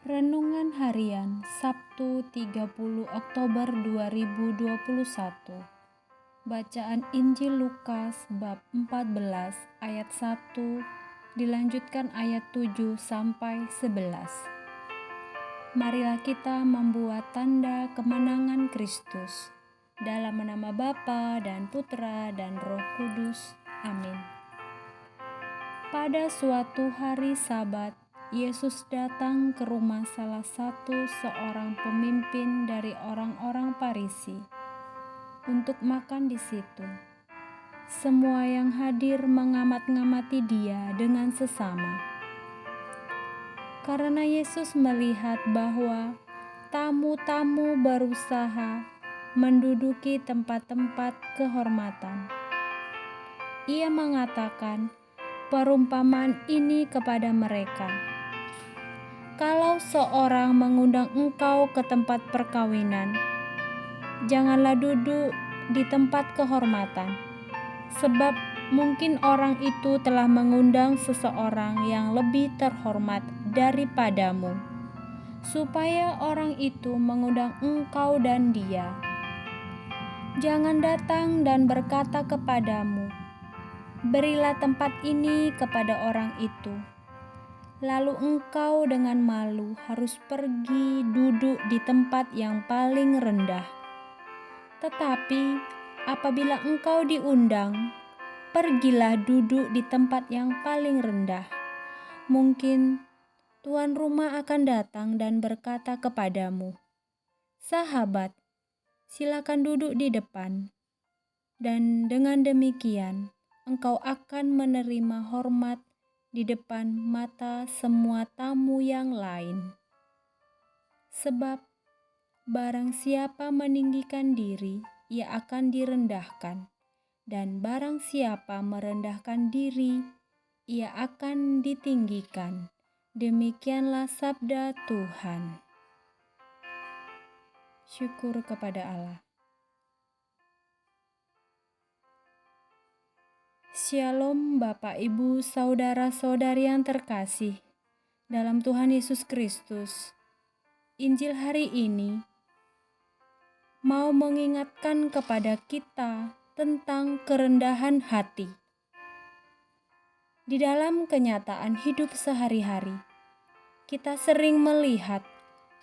Renungan Harian Sabtu 30 Oktober 2021. Bacaan Injil Lukas bab 14 ayat 1 dilanjutkan ayat 7 sampai 11. Marilah kita membuat tanda kemenangan Kristus. Dalam nama Bapa dan Putra dan Roh Kudus. Amin. Pada suatu hari Sabat, Yesus datang ke rumah salah satu seorang pemimpin dari orang-orang Farisi untuk makan di situ. Semua yang hadir mengamat-ngamati dia dengan sesama. Karena Yesus melihat bahwa tamu-tamu berusaha menduduki tempat-tempat kehormatan, Ia mengatakan perumpamaan ini kepada mereka. Kalau seorang mengundang engkau ke tempat perkawinan, janganlah duduk di tempat kehormatan, sebab mungkin orang itu telah mengundang seseorang yang lebih terhormat daripadamu, supaya orang itu mengundang engkau dan dia. Jangan datang dan berkata kepadamu, berilah tempat ini kepada orang itu. Lalu engkau dengan malu harus pergi duduk di tempat yang paling rendah. Tetapi apabila engkau diundang, pergilah duduk di tempat yang paling rendah. Mungkin tuan rumah akan datang dan berkata kepadamu, sahabat, silakan duduk di depan. Dan dengan demikian, engkau akan menerima hormat di depan mata semua tamu yang lain. Sebab barang siapa meninggikan diri, ia akan direndahkan, dan barang siapa merendahkan diri, ia akan ditinggikan. Demikianlah sabda Tuhan. Syukur kepada Allah. Shalom Bapak Ibu Saudara-saudari yang terkasih dalam Tuhan Yesus Kristus. Injil hari ini mau mengingatkan kepada kita tentang kerendahan hati. Di dalam kenyataan hidup sehari-hari, kita sering melihat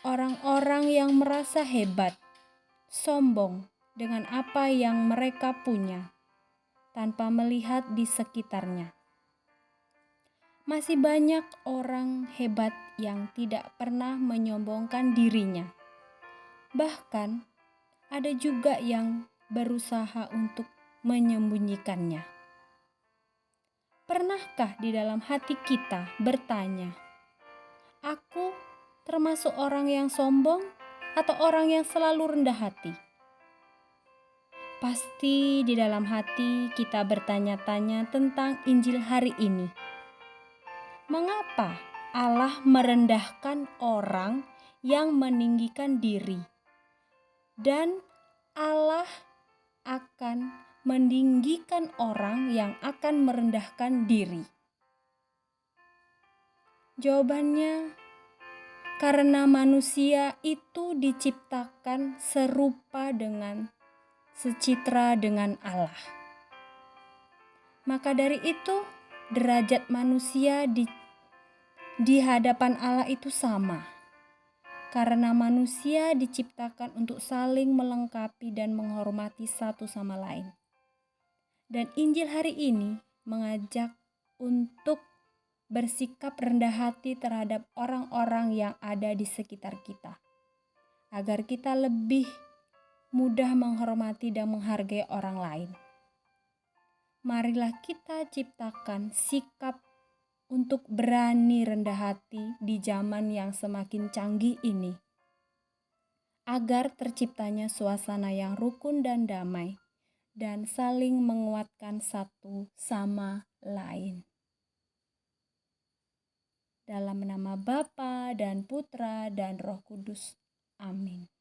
orang-orang yang merasa hebat, sombong dengan apa yang mereka punya, tanpa melihat di sekitarnya. Masih banyak orang hebat yang tidak pernah menyombongkan dirinya. Bahkan ada juga yang berusaha untuk menyembunyikannya. Pernahkah di dalam hati kita bertanya, aku termasuk orang yang sombong atau orang yang selalu rendah hati? Pasti di dalam hati kita bertanya-tanya tentang Injil hari ini. Mengapa Allah merendahkan orang yang meninggikan diri? Dan Allah akan meninggikan orang yang akan merendahkan diri. Jawabannya, karena manusia itu diciptakan secitra dengan Allah. Maka dari itu, derajat manusia di hadapan Allah itu sama. Karena manusia diciptakan untuk saling melengkapi dan menghormati satu sama lain. Dan Injil hari ini mengajak untuk bersikap rendah hati terhadap orang-orang yang ada di sekitar kita, agar kita lebih mudah menghormati dan menghargai orang lain. Marilah kita ciptakan sikap untuk berani rendah hati di zaman yang semakin canggih ini, agar terciptanya suasana yang rukun dan damai, dan saling menguatkan satu sama lain. Dalam nama Bapa dan Putra dan Roh Kudus. Amin.